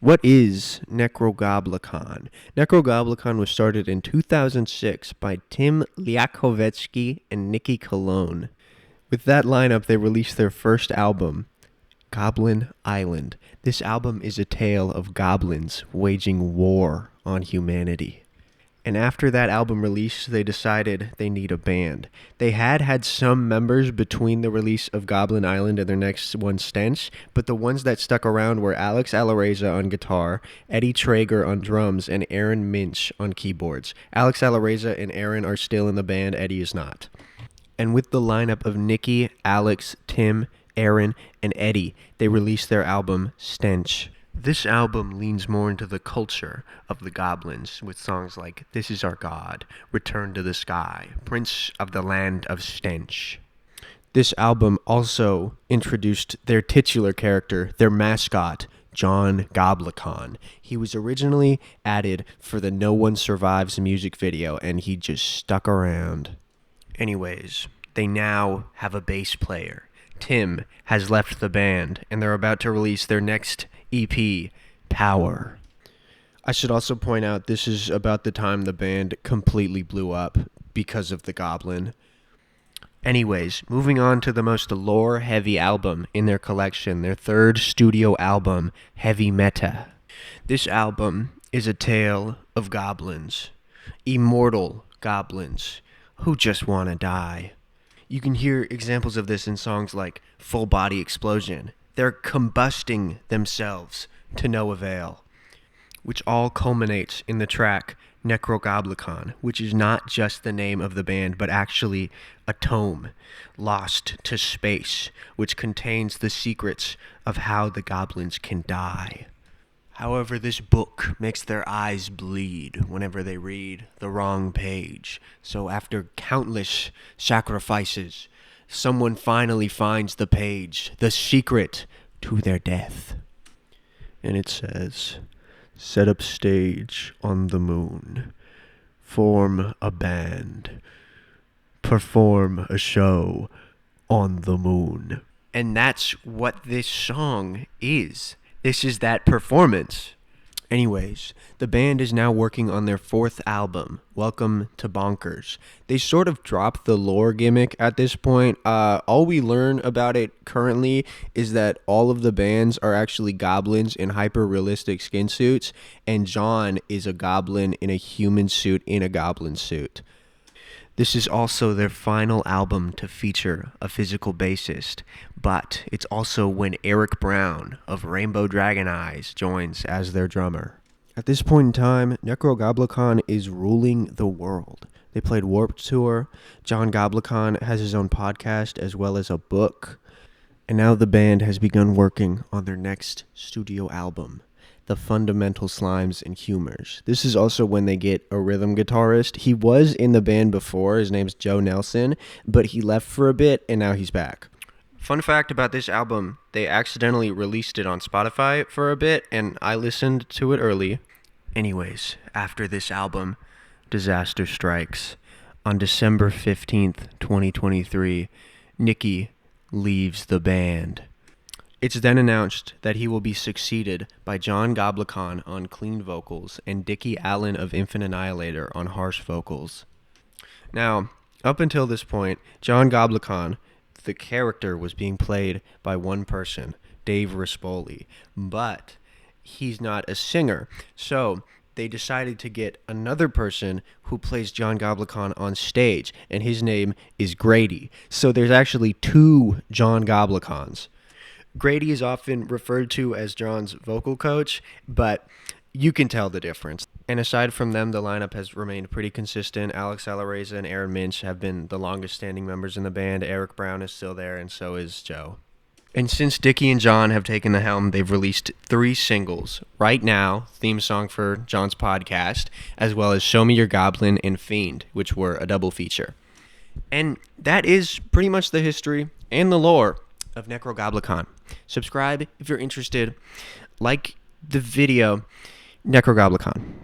What is NEKROGOBLIKON? NEKROGOBLIKON was started in 2006 by Tim Liakovetsky and Nikki Cologne. With that lineup, they released their first album, Goblin Island. This album is a tale of goblins waging war on humanity. And after that album release, they decided they need a band. They had some members between the release of Goblin Island and their next one, Stench, but the ones that stuck around were Alex Alareza on guitar, Eddie Traeger on drums, and Aaron Minch on keyboards. Alex Alareza and Aaron are still in the band, Eddie is not. And with the lineup of Nikki, Alex, Tim, Aaron, and Eddie, they released their album, Stench. This album leans more into the culture of the goblins, with songs like This Is Our God, Return to the Sky, Prince of the Land of Stench. This album also introduced their titular character, their mascot, John Goblikon. He was originally added for the No One Survives music video, and he just stuck around. Anyways, they now have a bass player. Tim has left the band, and they're about to release their next EP, Power. I should also point out this is about the time the band completely blew up because of the Goblin. Anyways, moving on to the most lore-heavy album in their collection, their third studio album, Heavy Meta. This album is a tale of goblins, immortal goblins who just want to die. You can hear examples of this in songs like Full Body Explosion. They're combusting themselves to no avail, which all culminates in the track NEKROGOBLIKON, which is not just the name of the band, but actually a tome lost to space, which contains the secrets of how the goblins can die. However, this book makes their eyes bleed whenever they read the wrong page. So after countless sacrifices, someone finally finds the page, the secret to their death. And it says, set up stage on the moon, form a band, perform a show on the moon. And that's what this song is. This is that performance. Anyways, the band is now working on their fourth album, Welcome to Bonkers. They sort of dropped the lore gimmick at this point. All we learn about it currently is that all of the bands are actually goblins in hyper-realistic skin suits, and John is a goblin in a human suit in a goblin suit. This is also their final album to feature a physical bassist, but it's also when Eric Brown of Rainbow Dragon Eyes joins as their drummer. At this point in time, NEKROGOBLIKON is ruling the world. They played Warped Tour, John Goblikon has his own podcast as well as a book, and now the band has begun working on their next studio album, The Fundamental Slimes and Humors. This is also when they get a rhythm guitarist. He was in the band before. His name's Joe Nelson, but he left for a bit, and now he's back. Fun fact about this album, they accidentally released it on Spotify for a bit, and I listened to it early. Anyways, after this album, disaster strikes. On December 15th, 2023, Nikki leaves the band. It's then announced that he will be succeeded by John Goblikon on clean vocals and Dickie Allen of Infant Annihilator on harsh vocals. Now, up until this point, John Goblikon, the character, was being played by one person, Dave Rispoli, but he's not a singer. So they decided to get another person who plays John Goblikon on stage, and his name is Grady. So there's actually two John Goblikons. Grady is often referred to as John's vocal coach, but you can tell the difference. And aside from them, the lineup has remained pretty consistent. Alex Alareza and Aaron Minch have been the longest standing members in the band. Eric Brown is still there, and so is Joe. And since Dickie and John have taken the helm, they've released 3 singles. Right Now, theme song for John's podcast, as well as Show Me Your Goblin and Fiend, which were a double feature. And that is pretty much the history and the lore of NEKROGOBLIKON. Subscribe if you're interested. Like the video. NEKROGOBLIKON.